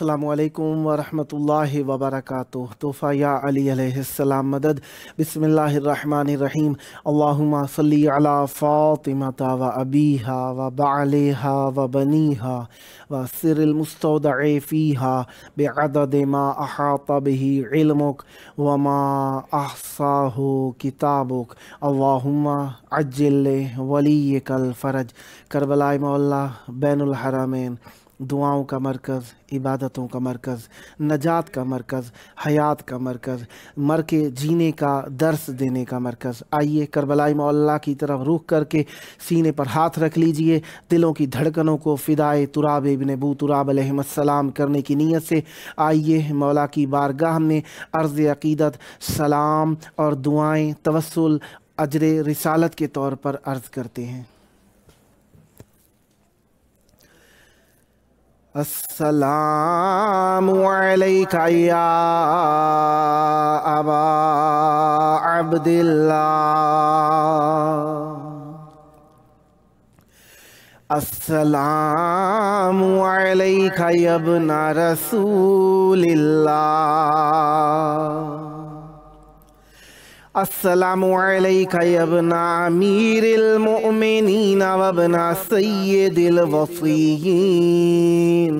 السلام علیکم ورحمۃ اللہ وبرکاتہ۔ تحفہ یا علی علیہ السلام مدد۔ بسم اللہ الرحمن الرحیم۔ اللہم صلی علی فاطمۃ و ابیہا و بعلہا و بنیہا و سر المستودع فیہا بعدد ما احاط بہ علمک وما احصاہ کتابک۔ اللہم عجل ولیک الفرج۔ کربلائے معلیٰ بین الحرمین، دعاؤں کا مرکز، عبادتوں کا مرکز، نجات کا مرکز، حیات کا مرکز، مر کے جینے کا درس دینے کا مرکز۔ آئیے کربلائے معلیٰ کی طرف رخ کر کے سینے پر ہاتھ رکھ لیجئے، دلوں کی دھڑکنوں کو فدائے تراب ابن ابو تراب علیہ السلام کرنے کی نیت سے آئیے مولا کی بارگاہ میں عرض عقیدت، سلام اور دعائیں توسل اجر رسالت کے طور پر عرض کرتے ہیں۔ السلام علیک یا ابا عبداللہ، السلام علیک یا ابن رسول اللہ، السلام علیک یا ابن امیر المؤمنین و ابن سید الوصیین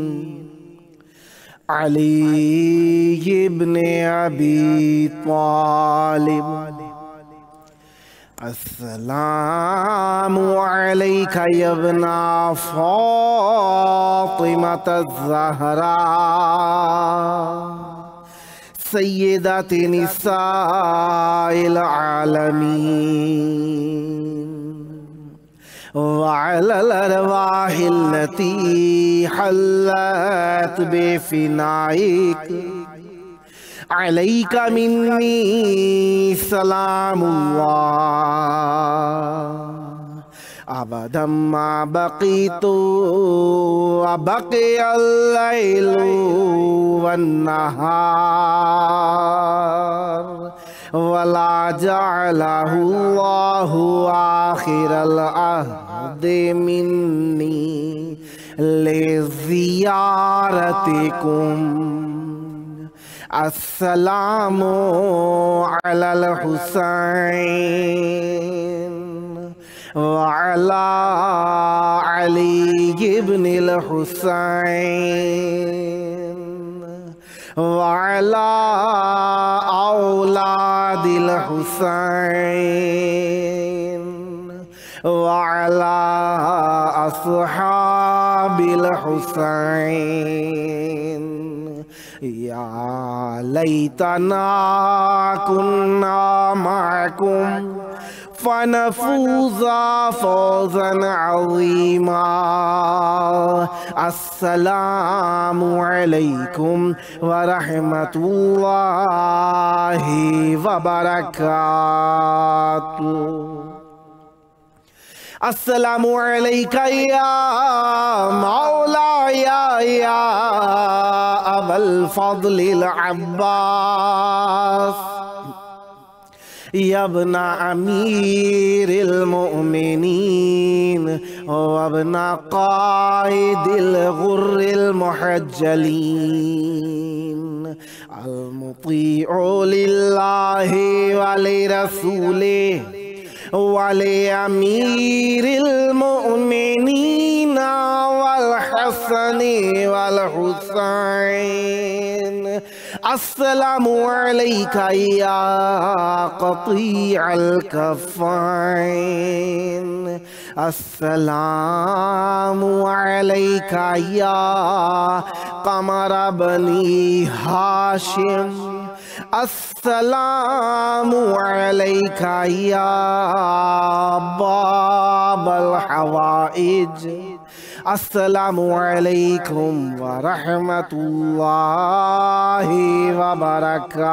علی ابن ابی طالب، السلام علیک یا ابن فاطمۃ الزہراء سیدات نساء العالمین، وعلى الأرواح التي حلت بفنائك عليك مني سلام الله أبدا ما بقيت وبقي الليل والنهار ولا جعله الله آخر العهد مني لزيارتكم۔ السلام على الحسين وعلى علي بن الحسين وعلى أولاد الحسين وعلى أصحاب الحسين، يا ليتنا كنا معكم فنفوز فوزا عظيما۔ السلام علیکم ورحمۃ اللہ وبرکاتہ۔ السلام علیک یا مولاي یا ابا الفضل العباس، یا ابن امیر المؤمنین وابن قائد الغر المحجلین، المطیع للہ ولرسولہ ولامیر المؤمنین والحسن والحسین۔ السلام علیک یا قطیع الکفین، السلام علیک یا قمر بنی ہاشم، السلام علیک یا باب الحوائج، السلام علیکم ورحمۃ اللہ وبرکاتہ۔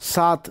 7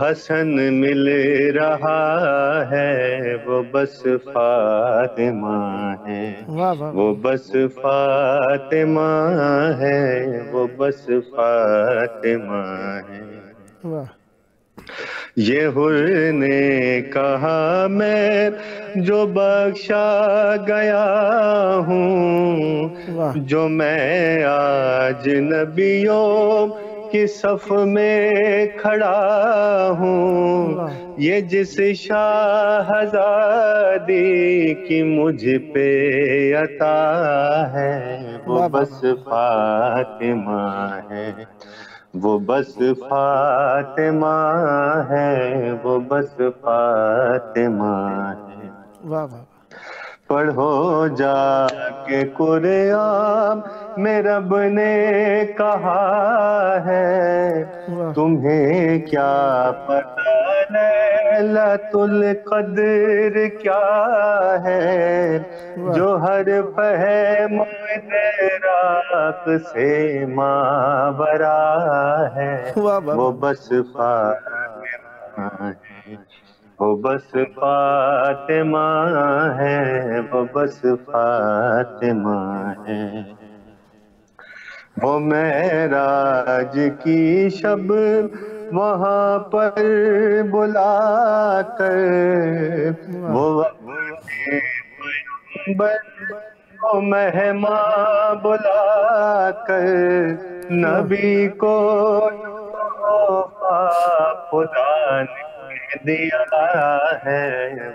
حسن مل رہا ہے وہ بس فاطمہ ہے، واہ واہ وہ بس فاطمہ ہے، وہ بس فاطمہ ہے۔ واہ یہ حر نے کہا میں جو بخشا گیا ہوں، واہ جو میں آج نبیوں کی صف میں کھڑا ہوں، واہ یہ جس شاہزادی کی مجھ پہ عطا ہے، وہ واہ واہ بس فاطمہ ہے، وہ بس فاطمہ ہے، وہ بس فاطمہ ہے۔ واہ واہ پڑھو جا کے قرآن میں رب نے کہا ہے، واہ تمہیں کیا پتہ لیلۃ القدر کیا ہے، واہ جو ہر فہم راق سے ماورا ہے، واہ واہ وہ واہ بس فاطمہ ہے، وہ بس فاطمہ ہے، وہ بس فاطمہ ہے۔ وہ معراج کی شب وہاں پر بلا کر، واہ وہ اپنے پیغمبر کو مہمان بلا کر، واہ نبی کو تحفہ خدا نے دیا ہے،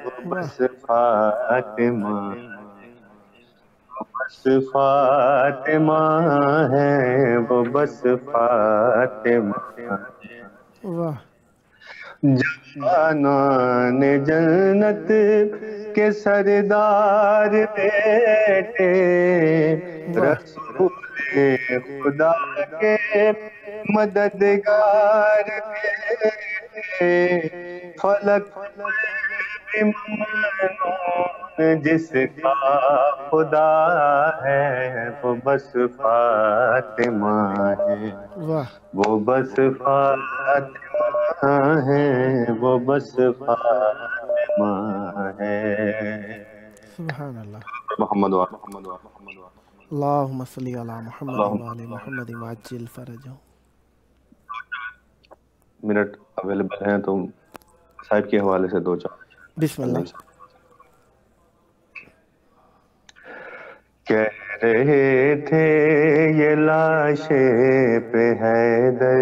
وہ واہ بس فاطمہ، وہ بس فاطمہ ہے، وہ بس فاطمہ ہے۔ واہ جانان جنت کے سردار بیٹے، واہ رسول خدا کے مددگار بیٹے، فلک بھی ممنون جس کا خدا ہے، وہ بس فاطمہ ہے، واہ وہ بس فاطمہ ہے، وہ بس فاطمہ ہے۔ سبحان اللہ۔ محمد محمد اللہم صلی علی محمد اللہم وعلی محمد وعجل فرجہ۔ منٹ اویلیبل ہیں تو صاحب کے حوالے سے دو چار بسم اللہ۔ کہہ رہے تھے یہ لاشیں پہ حیدر،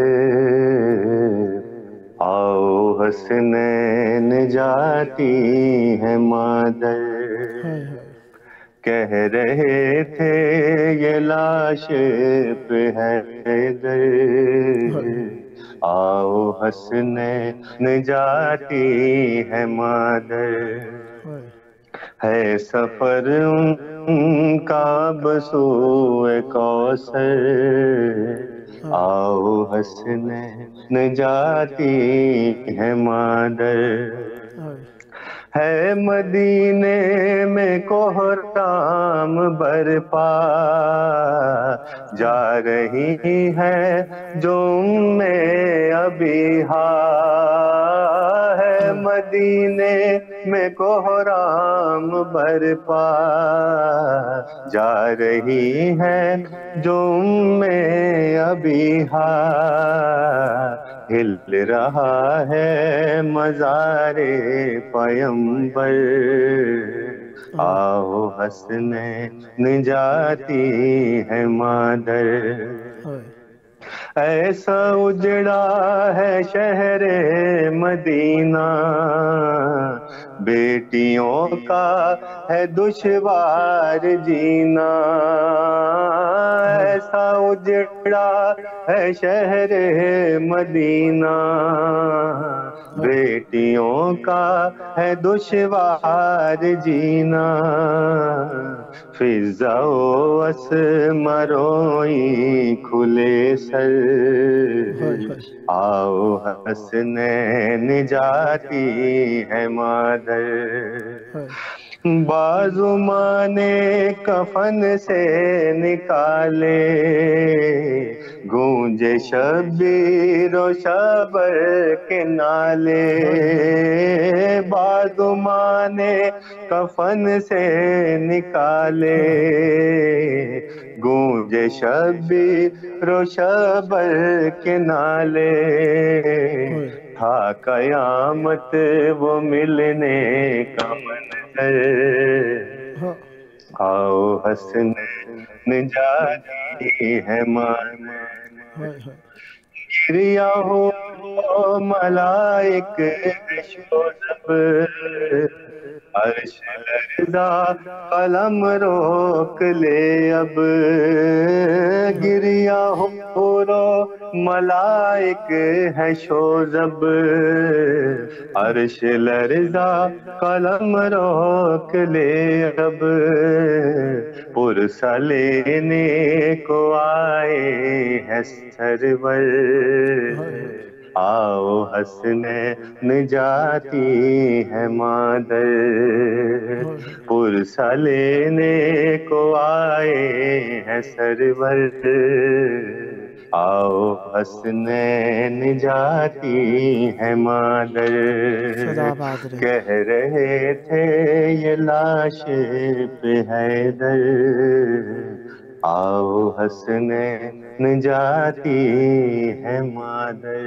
آؤ حسنین جاتی ہے مادر، ہائے ہائے کہہ رہے تھے یہ لاشیں پہ حیدر، آؤ حسنین جاتی ہے مادر، ہائے ہے سفر ان کا بسوئے کوثر، آؤ حسنین جاتی ہے مادر، ہائے ہے مدینے میں کوہرام برپا، جا رہی ہے جو میں ابھی ہے، مدینے میں کوہرام برپا، جا رہی ہے جو میں ابھی ہل رہا ہے مزار پیمبر، آؤ حسنین جاتی ہے مادر، ہائے ایسا اجڑا ہے شہر مدینہ، بیٹیوں کا ہے دشوار جینا، ایسا اجڑا ہے شہر مدینہ، بیٹیوں کا ہے دشوار جینا، فضا و اسمروئی کھلے سر، ہائے ہائے آؤ حسنین جاتی ہے مادر، ہائے بازو مانے کفن سے نکالے، گونجے شبیر و شبر کے نالے، بازومان کفن سے نکالے، گونجے شبیر و شبر کے نالے، تھا قیامت وہ ملنے کا منظر، آؤ حسنین جاتی ہے مان، گریا ہو ملائک شوذب، عرش لرزا قلم روک لے اب، گریا ہو رو ملائک ہے شوذب، عرش لرزا قلم روک لے اب، پرسہ لینے کو آئے ہیں سرور، آؤ حسنین جاتی ہے مادر، پرسہ لینے کو آئے ہیں سرور، آؤ حسنین جاتی ہے مادر، کہہ رہے تھے یہ لاش پہ حیدر، آؤ حسنین جاتی ہے مادر۔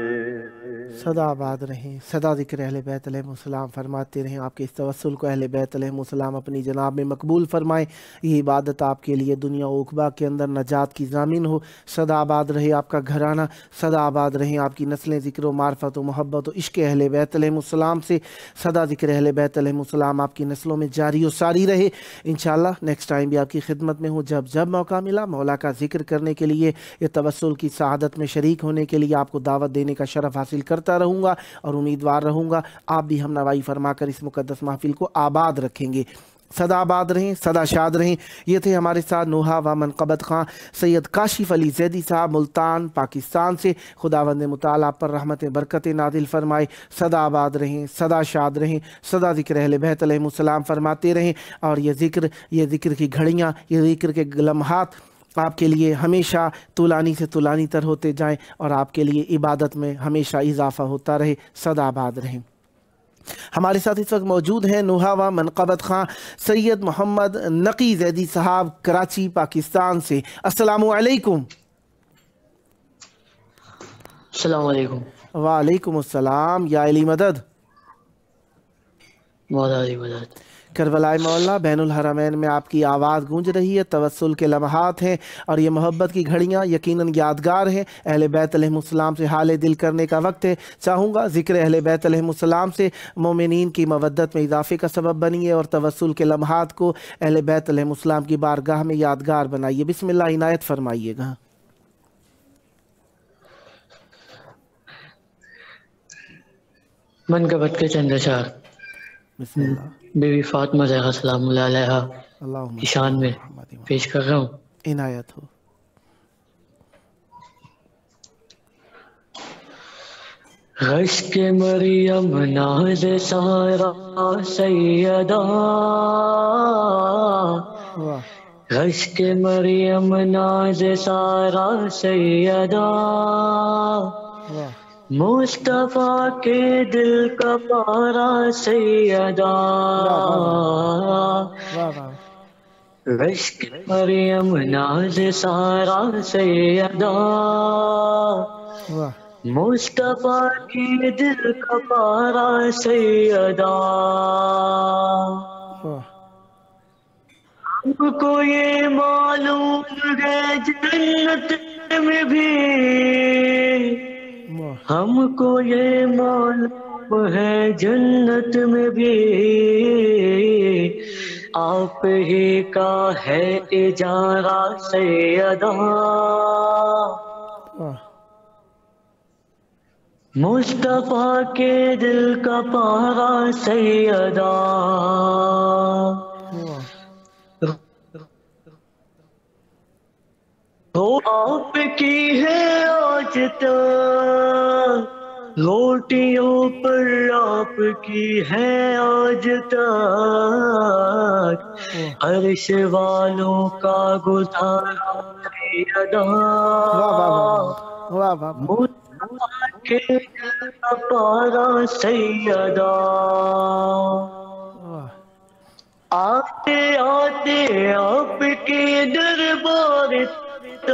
سدا آباد رہیں، سدا ذکر اہل بیت علیہ السلام فرماتے رہیں، آپ کے اس توسل کو اہل بیت علیہ السلام اپنی جناب میں مقبول فرمائیں، یہ عبادت آپ کے لیے دنیا و عقبہ کے اندر نجات کی ضامن ہو۔ سدا آباد رہے آپ کا گھرانہ، سدا آباد رہیں آپ کی نسلیں ذکر و معرفت و محبت و عشق اہل بیت علیہ السلام سے، سدا ذکر اہل بیت علیہ السلام آپ کی نسلوں میں جاری و ساری رہے۔ انشاءاللہ نیکسٹ ٹائم بھی آپ کی خدمت میں ہوں، جب موقع ملا مولا کا ذکر کرنے کے لیے، یہ توسل کی سعادت میں شریک ہونے کے لیے آپ کو دعوت دینے کا شرف حاصل کرتا رہوں گا اور امیدوار رہوں گا آپ بھی ہم نوائی فرما کر اس مقدس محفل کو آباد رکھیں گے۔ سدا آباد رہیں، سدا شاد رہیں۔ یہ تھے ہمارے ساتھ نوحہ و منقبت خان سید کاشف علی زیدی صاحب ملتان پاکستان سے، خداوند متعال آپ پر رحمت برکت نازل فرمائے۔ سدا آباد رہیں، سدا شاد رہیں، سدا ذکر اہل بیت علیہ السلام فرماتے رہیں، اور یہ ذکر کی گھڑیاں، یہ ذکر کے لمحات آپ کے لیے ہمیشہ طولانی سے طولانی تر ہوتے جائیں اور آپ کے لیے عبادت میں ہمیشہ اضافہ ہوتا رہے۔ سدا آباد رہیں۔ ہمارے ساتھ اس وقت موجود ہیں نوحہ و منقبت خان سید محمد نقی زیدی صاحب کراچی پاکستان سے۔ السلام علیکم۔ السلام علیکم۔ وعلیکم السلام، یا علی مدد۔ مولا علی مدد۔ کربلائے مولا بین الحرمین میں آپ کی آواز گونج رہی ہے، توسل کے لمحات ہیں اور یہ محبت کی گھڑیاں یقیناً یادگار ہیں۔ اہل بیت علیہ السلام سے حال دل کرنے کا وقت ہے۔ چاہوں گا ذکر اہل بیت علیہ السلام سے مومنین کی مودت میں اضافے کا سبب بنیے اور توسل کے لمحات کو اہل بیت علیہ السلام کی بارگاہ میں یادگار بنائیے۔ بسم اللہ عنایت فرمائیے گا۔ منقبت کے چند اشعار بسم اللہ۔ بی بی فاطمہ زہرا سلام اللہ علیہا اللہم کی شان میں پیش کر رہا ہوں۔ عنایت ہو۔ رشک مریم ناز سارا سیدہ، رشک مریم ناز سارا سیدہ، مصطفیٰ کے دل کا پارا سیدہ، رشک مریم ناز سارا سیدہ، مصطفیٰ کے دل کا پارا سیدہ، ہم کو یہ معلوم ہے جنت میں بھی، ہم کو یہ معلوم ہے جنت میں بھی، آپ ہی کا ہے اجارہ سیدہ، مصطفیٰ کے دل کا پارا سیدہ، وہ آپ کی ہے آج تک، روٹیوں پر آپ کی ہے آج تک، عرش والوں کا گزارا سیدا واہ واہ واہ واہ واہ مصطفیٰ کے دل کا پارا سیدا واہ آتے آتے آپ کے دربار تک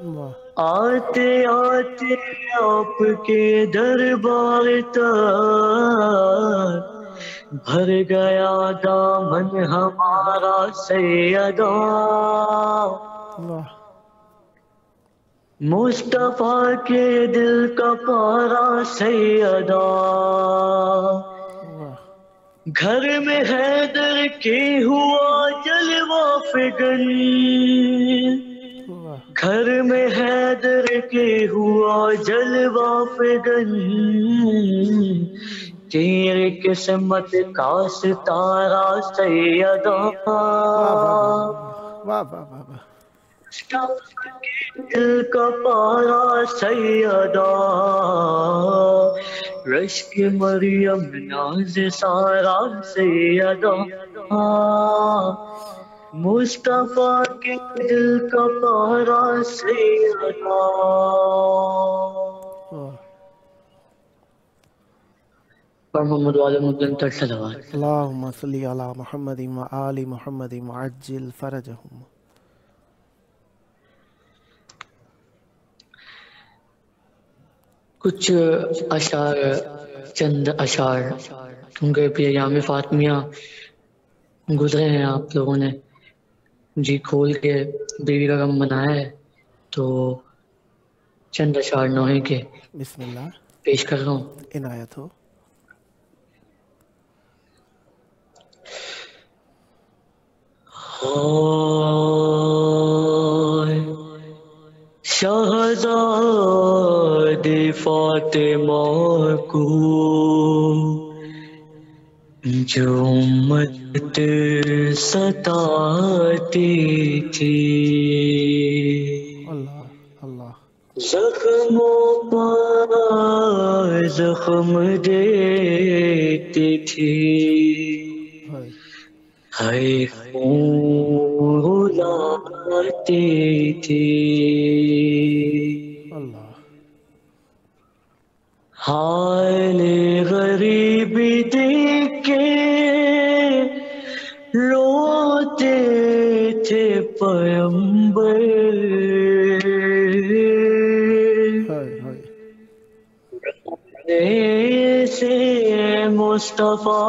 واہ آتے آتے آپ کے دربار تک بھر گیا دامن ہمارا سیدا واہ مصطفیٰ کے دل کا پارا سیدا واہ گھر میں حیدر کے ہوا جلوہ فگن واہ گھر میں حیدر کے ہوا جلوہ فگن تیرے قسمت کا ستارہ سیدا واہ واہ واہ واہ واہ دل کا پارا سیدا رشک مریم ناز سارا سیدا مصطفیٰ کے دل کا پارا سیدا پر محمد والے مدن تر صلوات اللہم صلی علی محمد و آل محمد وعجل فرجہم کچھ اشعار چند اشعار کیونکہ بھی ایام فاطمیہ گزرے ہیں آپ لوگوں نے جی کھول کے بیوی کا غم منایا ہے تو چند اشعار نوحے کے بسم اللہ پیش کر رہا ہوں عنایت ہو شہزادی فاطمہ کو جو امت ستاتی تھی اللہ اللہ زخموں پر زخم دیتی تھی ہائے ہے خون رلاتی تھی اللہ حال غریبی دیکھ کے روتے تھے پیغمبر ہائے ہائے سے مصطفیٰ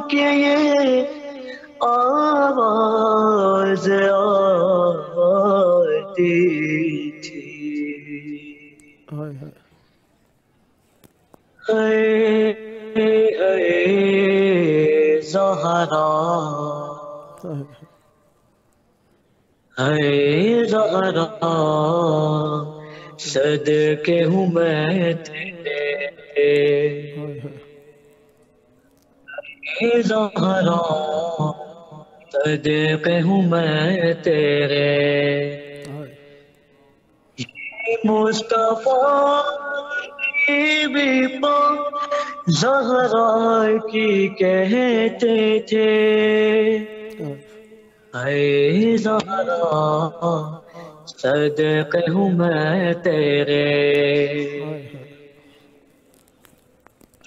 کے یہ آواز آتی تھی ہائے ہائے اے زہرا اے زہرا صدقے ہوں میں تیرے اے زہرا صدقے ہوں میں تیرے مصطفیٰ بھی پاک زہرا کی کہتے تھے اے زہرا صدقے ہوں میں تیرے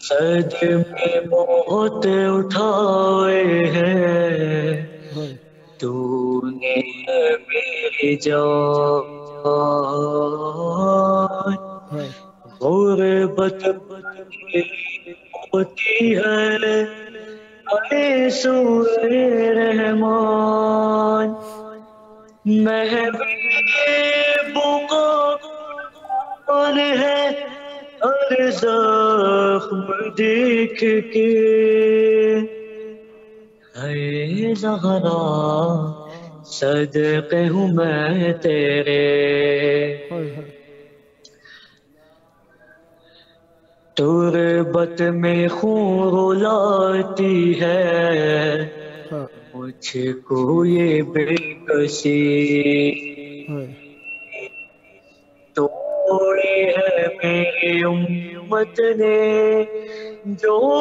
صدمے بہت اٹھائے ہیں تو نے میری جان غربت ہوتی ہے اے سوئے رحمان محبوب کون ہے ہر زخم دیکھ کے اے زہرا صدقے ہوں میں تیرے تربت میں خون رلاتی ہے مجھ کو یہ بے کسی توڑی ہے میری امت نے جو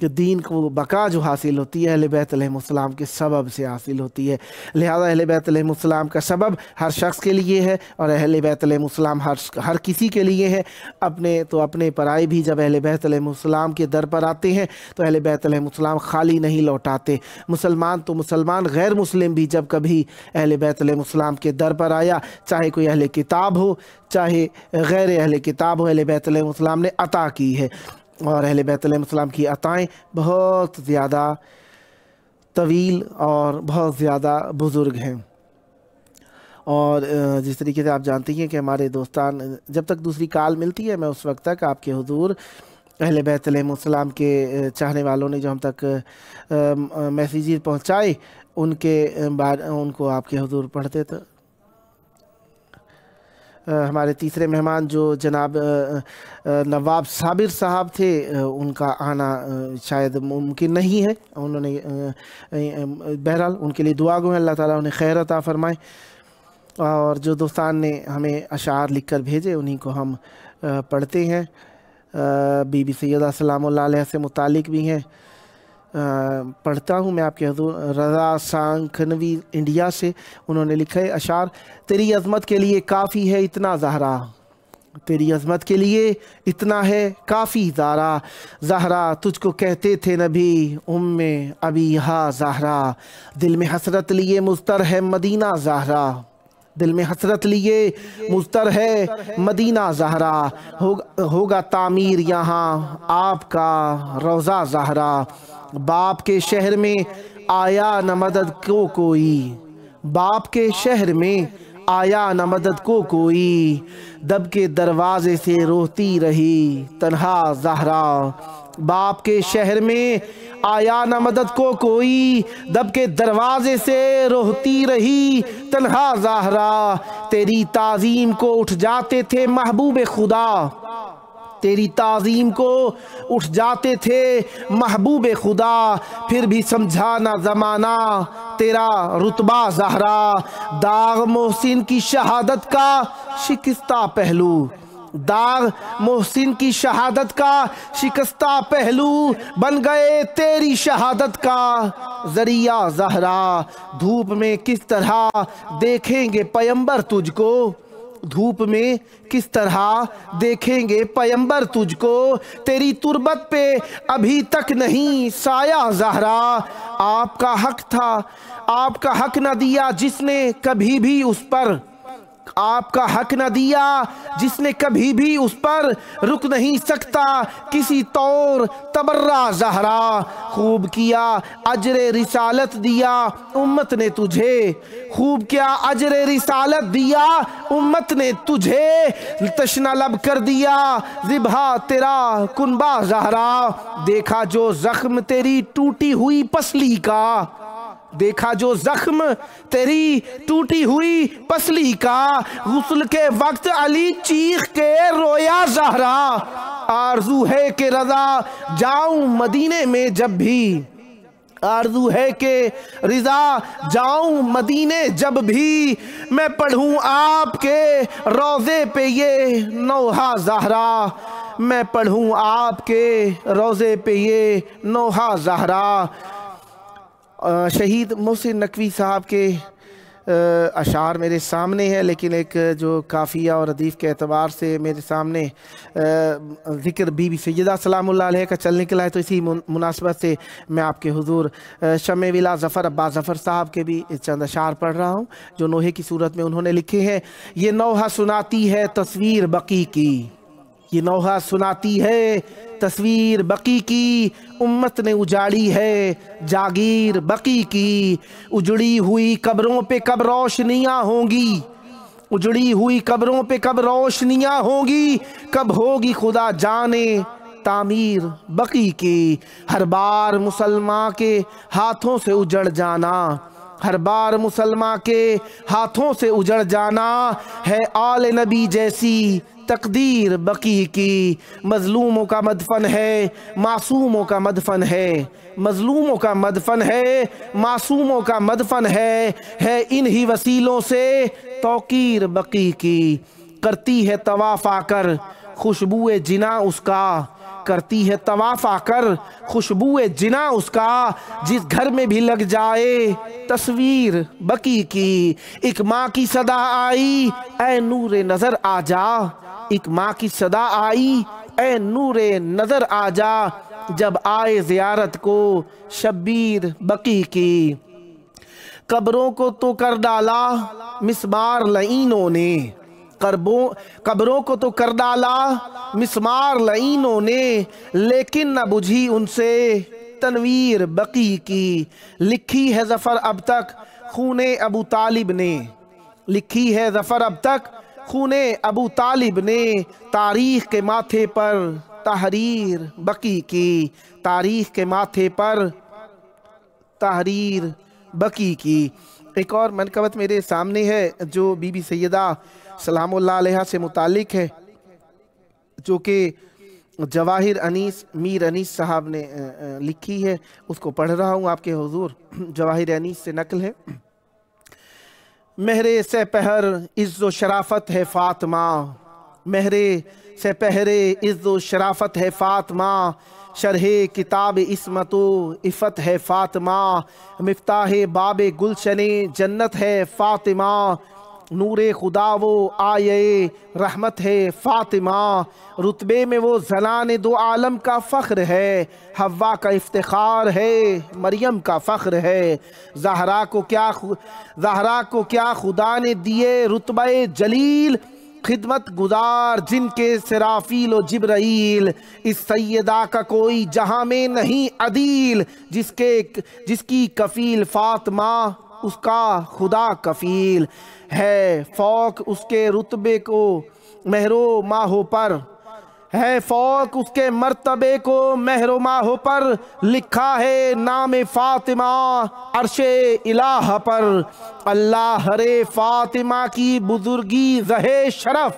کہ دین کو بقا جو حاصل ہوتی ہے اہل بیت علیہم السلام کے سبب سے حاصل ہوتی ہے۔ لہذا اہل بیت علیہم السلام کا سبب ہر شخص کے لیے ہے، اور اہل بیت علیہم السلام ہر کسی کے لیے ہے۔ اپنے پرائے بھی جب اہل بیت علیہم السلام کے در پر آتے ہیں تو اہل بیت علیہم السلام خالی نہیں لوٹاتے۔ مسلمان تو مسلمان، غیر مسلم بھی جب کبھی اہل بیت علیہم السلام کے در پر آیا، چاہے کوئی اہل کتاب ہو چاہے غیر اہل کتاب ہو، اہل بیت علیہم السلام نے عطا کی ہے، اور اہل بیت علیہ السلام کی عطائیں بہت زیادہ طویل اور بہت زیادہ بزرگ ہیں۔ اور جس طریقے سے آپ جانتی ہیں کہ ہمارے دوستان جب تک دوسری کال ملتی ہے میں اس وقت تک آپ کے حضور اہل بیت علیہ السلام کے چاہنے والوں نے جو ہم تک میسیجز پہنچائے ان کو آپ کے حضور پڑھتے تھے۔ ہمارے تیسرے مہمان جو جناب نواب صابر صاحب تھے، ان کا آنا شاید ممکن نہیں ہے، انہوں نے بہرحال ان کے لیے دعا گو ہے، اللہ تعالیٰ انہیں خیر عطا فرمائے۔ اور جو دوستان نے ہمیں اشعار لکھ کر بھیجے انہی کو ہم پڑھتے ہیں۔ بی بی سیدہ سلام اللہ علیہ سے متعلق بھی ہیں، پڑھتا ہوں میں آپ کے حضور۔ رضا سانکھنوی انڈیا سے انہوں نے لکھا ہے اشعار: تیری عظمت کے لیے کافی ہے اتنا زہرا، تیری عظمت کے لیے اتنا ہے کافی زہرا، زہرا تجھ کو کہتے تھے نبی ام ابیہا زہرا، دل میں حسرت لیے مضطر ہے مدینہ زہرا، دل میں حسرت لیے مضطر ہے مدینہ زہرا، ہوگا تعمیر یہاں آپ کا روضہ زہرا، باپ کے شہر میں آیا نہ مدد کو کوئی، باپ کے شہر میں آیا نہ مدد کو کوئی، دب کے دروازے سے روتی رہی تنہا زہرا، باپ کے شہر میں آیا نہ مدد کو کوئی، دب کے دروازے سے روتی رہی تنہا زہرا، تیری تعظیم کو اٹھ جاتے تھے محبوب خدا، تیری تعظیم کو اٹھ جاتے تھے محبوب خدا، پھر بھی سمجھا نہ زمانہ تیرا رتبہ زہرا، داغ محسن کی شہادت کا شکستہ پہلو، داغ محسن کی شہادت کا شکستہ پہلو، بن گئے تیری شہادت کا ذریعہ زہرا، دھوپ میں کس طرح دیکھیں گے پیمبر تجھ کو، دھوپ میں کس طرح دیکھیں گے پیمبر تجھ کو، تیری تربت پہ ابھی تک نہیں سایہ زہرا، آپ کا حق تھا آپ کا حق نہ دیا جس نے کبھی بھی اس پر، آپ کا حق نہ دیا جس نے کبھی بھی اس پر رک نہیں سکتا کسی طور تبرہ زہرا، خوب کیا اجر رسالت دیا امت نے تجھے، خوب کیا اجر رسالت دیا امت نے تجھے، تشنہ لب کر دیا ذبح تیرا کنبہ زہرا، دیکھا جو زخم تیری ٹوٹی ہوئی پسلی کا، دیکھا جو زخم تیری ٹوٹی ہوئی پسلی کا، غسل کے وقت علی چیخ کے رویا زہرا، آرزو ہے کہ رضا جاؤں مدینے میں جب بھی، آرزو ہے کہ رضا جاؤں مدینے جب بھی، میں پڑھوں آپ کے روضے پہ یہ نوحہ زہرا، میں پڑھوں آپ کے روضے پہ یہ نوحہ زہرا۔ شہید محسن نقوی صاحب کے اشعار میرے سامنے ہے، لیکن ایک جو قافیہ اور ردیف کے اعتبار سے میرے سامنے ذکر بی بی سیدہ سلام اللہ علیہ کا چل نکلا ہے، تو اسی مناسبت سے میں آپ کے حضور شمع ولا ظفر عباس ظفر صاحب کے بھی چند اشعار پڑھ رہا ہوں جو نوحے کی صورت میں انہوں نے لکھے ہیں۔ یہ نوحہ سناتی ہے تصویر بقی کی، یہ نوحہ سناتی ہے تصویر بقی کی، امت نے اجاڑی ہے جاگیر بقی کی، اجڑی ہوئی قبروں پہ کب روشنیاں ہوں گی، اجڑی ہوئی قبروں پہ کب روشنیاں ہوں گی، کب ہوگی خدا جانے تعمیر بقی کی، ہر بار مسلمان کے ہاتھوں سے اجڑ جانا، ہر بار مسلمان کے ہاتھوں سے اجڑ جانا، ہے آل نبی جیسی تقدیر بقی کی، مظلوموں کا مدفن ہے معصوموں کا مدفن ہے، مظلوموں کا مدفن ہے معصوموں کا مدفن ہے انہی وسیلوں سے توقیر بقی کی، کرتی ہے طواف آ کر خوشبوئے جنا اس کا، کرتی ہے طواف آ کر، خوشبوئے جنا اس کا جس گھر میں بھی لگ جائے تصویر بقی کی۔ ایک ماں کی صدا آئی اے نور نظر آ جا، ایک ماں کی صدا آئی اے نور نظر آ جا، جب آئے زیارت کو شبیر بقی کی۔ قبروں کو تو کر ڈالا مسمار لعینوں نے، قبروں کو تو کر ڈالا مسمار لعینوں نے، لیکن نہ بجھی ان سے تنویر بقی کی۔ لکھی ہے ظفر اب تک خون ابو طالب نے، لکھی ہے ظفر اب تک خون ابو طالب نے، تاریخ کے ماتھے پر تحریر بقی کی، تاریخ کے ماتھے پر تحریر بقی کی۔ ایک اور منقبت میرے سامنے ہے جو بی بی سیدہ سلام اللہ علیہ سے متعلق ہے، جو کہ جواہر انیس میر انیس صاحب نے لکھی ہے، اس کو پڑھ رہا ہوں آپ کے حضور۔ جواہر انیس سے نقل ہے: مہر سپہر عز و شرافت ہے فاطمہ، مہر سپہر عز و شرافت ہے فاطمہ، شرح کتاب عصمت و عفت ہے فاطمہ، مفتاح باب گلشن جنت ہے فاطمہ، نور خدا وہ آیے رحمت ہے فاطمہ، رتبے میں وہ زنان دو عالم کا فخر ہے، حوا کا افتخار ہے مریم کا فخر ہے، زہرا کو کیا خدا نے دیے رتبہ جلیل، خدمت گزار جن کے سرافیل و جبرائیل، اس سیدہ کا کوئی جہاں میں نہیں عدیل، جس کی کفیل فاطمہ اس کا خدا کفیل ہے، فوق اس کے رتبے کو مہر و ماہوں پر ہے، فوق اس کے مرتبے کو مہر و ماہوں پر، لکھا ہے نام فاطمہ عرش الہ پر، اللہ رے فاطمہ کی بزرگی زہ شرف،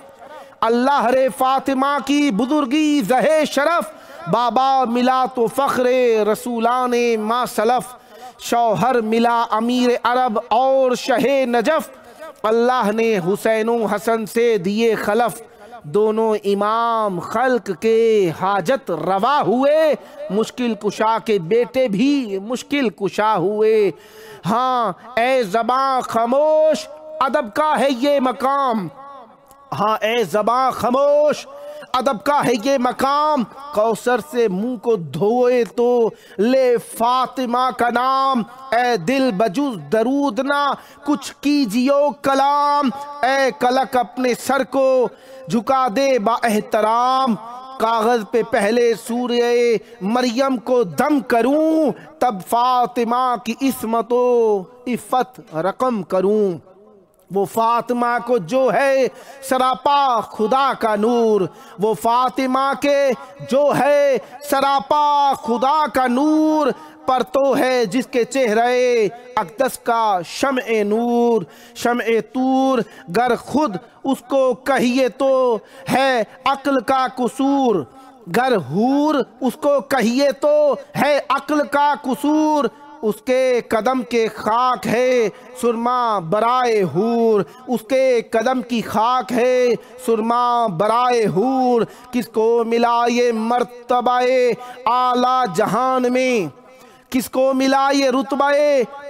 اللہ رے فاطمہ کی بزرگی زہ شرف، بابا ملا تو فخر رسولان ما سلف، شوہر ملا امیر عرب اور شہ نجف، اللہ نے حسین و حسن سے دیے خلف، دونوں امام خلق کے حاجت روا ہوئے، مشکل کشا کے بیٹے بھی مشکل کشا ہوئے، ہاں اے زباں خاموش ادب کا ہے یہ مقام، ہاں اے زباں خاموش ادب کا ہے یہ مقام، کوثر سے منہ کو دھوئے تو لے فاطمہ کا نام، اے دل بجز درود نہ کچھ کیجیو کلام، اے کلک اپنے سر کو جھکا دے با احترام، کاغذ پہ پہلے سورہ مریم کو دم کروں، تب فاطمہ کی عصمت و عفت رقم کروں، وہ فاطمہ کو جو ہے سراپا خدا کا نور، وہ فاطمہ کے جو ہے سراپا خدا کا نور، پر تو ہے جس کے چہرے اقدس کا شمع نور، شمع طور گر خود اس کو کہیے تو ہے عقل کا قصور، گر حور اس کو کہیے تو ہے عقل کا قصور، اس کے قدم کے خاک ہے سرما برائے حور، اس کے قدم کی خاک ہے سرما برائے حور، کس کو ملا یہ مرتبہ اعلیٰ جہان میں، کس کو ملا یہ رتبہ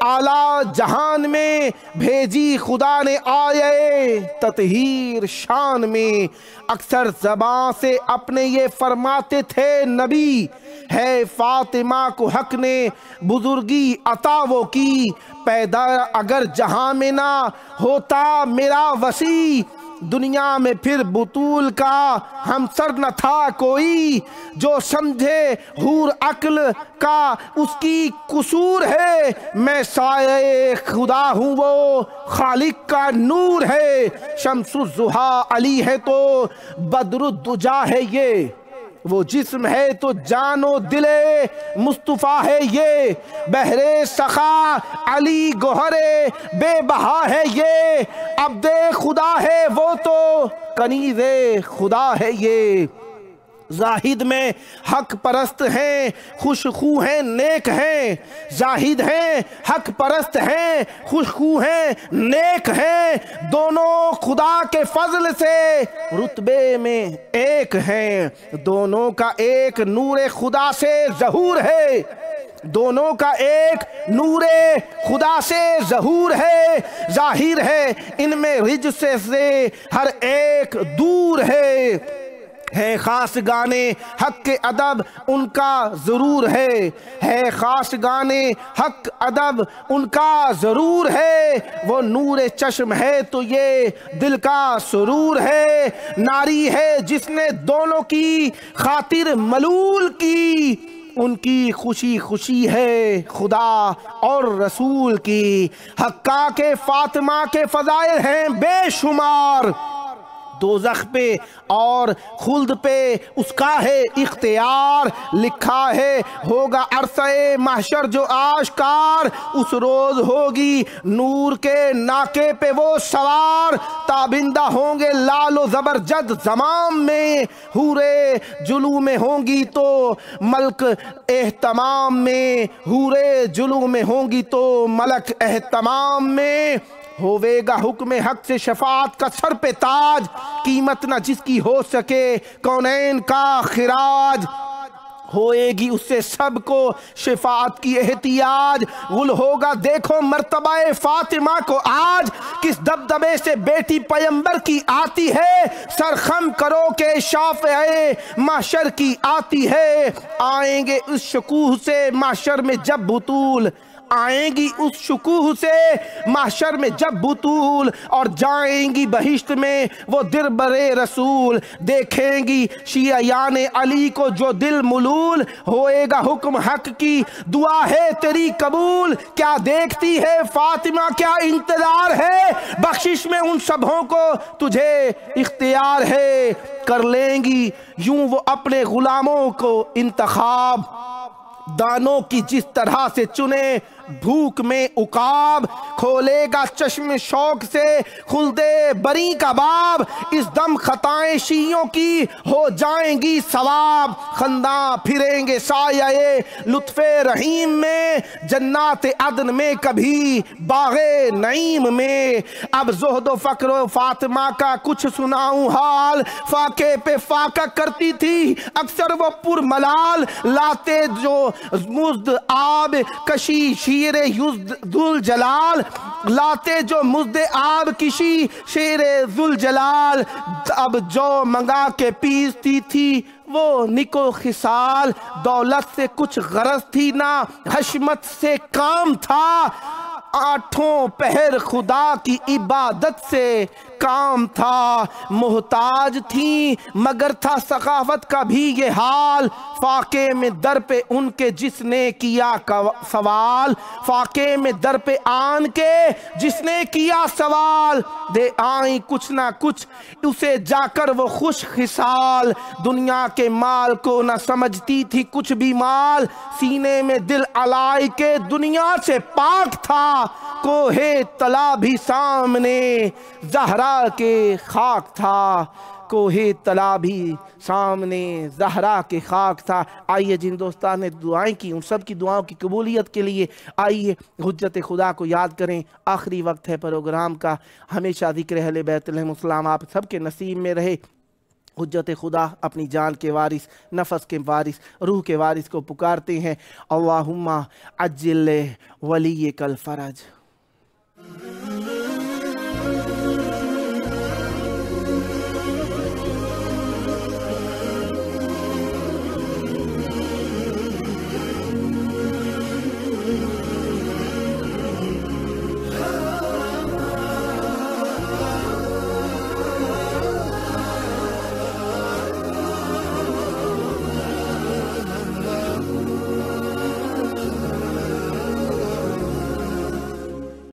اعلیٰ جہان میں، بھیجی خدا نے آیے تطہیر شان میں، اکثر زبان سے اپنے یہ فرماتے تھے نبی، ہے فاطمہ کو حق نے بزرگی عطا وہ کی، پیدا اگر جہاں میں نہ ہوتا میرا وسیع، دنیا میں پھر بطول کا ہمسر نہ تھا کوئی، جو سمجھے حور عقل کا اس کی قصور ہے، میں سایہ خدا ہوں وہ خالق کا نور ہے، شمس الضحیٰ علی ہے تو بدر الدجا ہے یہ، وہ جسم ہے تو جان و دل مصطفیٰ ہے یہ، بحر سخا علی گوہر بے بہا ہے یہ، عبد خدا ہے وہ تو کنیز خدا ہے یہ، زاہد میں حق پرست ہیں، خوشخو ہیں، نیک ہیں۔ زاہد ہیں، حق پرست ہیں، خوشخو ہیں، نیک ہیں، دونوں خدا کے فضل سے رتبے میں ایک ہیں۔ دونوں کا ایک نور خدا سے ظہور ہے، دونوں کا ایک نور خدا سے ظہور ہے۔ ظاہر ہے ان میں رجس سے ہر ایک دور ہے خاص گانے حق کے ادب ان کا ضرور ہے خاص گانے حق ادب ان کا ضرور ہے۔ وہ نور چشم ہے تو یہ دل کا سرور ہے۔ ناری ہے جس نے دونوں کی خاطر ملول کی، ان کی خوشی خوشی ہے خدا اور رسول کی۔ حقا کے فاطمہ کے فضائل ہیں بے شمار، دوزخ پہ اور خلد پہ اس کا ہے اختیار۔ لکھا ہے ہوگا عرصہ محشر جو آشکار، اس روز ہوگی نور کے ناکے پہ وہ سوار۔ تابندہ ہوں گے لال و زبرجد زمام میں، حورے جلو میں ہوں گی تو ملک اہتمام میں، حورے جلو میں ہوں گی تو ملک اہتمام میں۔ ہوے گا حکم حق سے شفاعت کا سر پہ تاج، قیمت نہ جس کی ہو سکے کونین کا خراج۔ ہوئے گی اس سے سب کو شفاعت کی احتیاج، غل ہوگا دیکھو مرتبہ فاطمہ کو آج، کس دبدبے سے بیٹی پیمبر کی آتی ہے، سر خم کرو کہ شافعہ محشر کی آتی ہے۔ آئیں گے اس شکوہ سے محشر میں جب بطول، آئیں گی اس شکوہ سے محشر میں جب بطول، اور جائیں گی بہشت میں وہ دربر رسول۔ دیکھیں گی شیعیان علی کو جو دل ملول، ہوئے گا حکم حق کی دعا ہے تیری قبول۔ کیا دیکھتی ہے فاطمہ کیا انتظار ہے، بخشش میں ان سبھوں کو تجھے اختیار ہے۔ کر لیں گی یوں وہ اپنے غلاموں کو انتخاب، دانوں کی جس طرح سے چنے بھوک میں عقاب۔ کھولے گا چشم شوق سے خلد بری کا باب، اس دم خطائیں شیعوں کی ہو جائیں گی ثواب۔ خنداں پھریں گے سایہ لطف رحیم میں، جنات عدن میں کبھی باغ نعیم میں۔ اب زہد و فقر و فاطمہ کا کچھ سناؤں حال، فاقے پہ فاقہ کرتی تھی اکثر وہ پر ملال۔ لاتے جو مزد آب کشی شیر ذوالجلال، لاتے جو مزد آب کشی شیر ذوالجلال۔ اب جو منگا کے پیستی تھی وہ نکو خصال، دولت سے کچھ غرض تھی نہ حشمت سے کام تھا، آٹھوں پہر خدا کی عبادت سے کام تھا۔ محتاج تھیں مگر تھا ثقافت کا بھی یہ حال، فاقے میں در پہ ان کے جس نے کیا سوال، فاقے میں در پہ آن کے جس نے کیا سوال، دے آئیں کچھ نہ کچھ اسے جا کر وہ خوش خصال۔ دنیا کے مال کو نہ سمجھتی تھی کچھ بھی مال، سینے میں دل علائی کے دنیا سے پاک تھا، کوہ طلا بھی سامنے زہرا کے خاک تھا، کوہ طلا بھی سامنے زہرا کے خاک تھا۔ آئیے جن دوستان نے دعائیں کی ان سب کی دعاؤں کی قبولیت کے لیے آئیے حجت خدا کو یاد کریں۔ آخری وقت ہے پروگرام کا، ہمیشہ ذکر اہل بیت علیہم السلام آپ سب کے نصیب میں رہے۔ حجت خدا اپنی جان کے وارث، نفس کے وارث، روح کے وارث کو پکارتے ہیں، اللہم عجل ولیک الفرج۔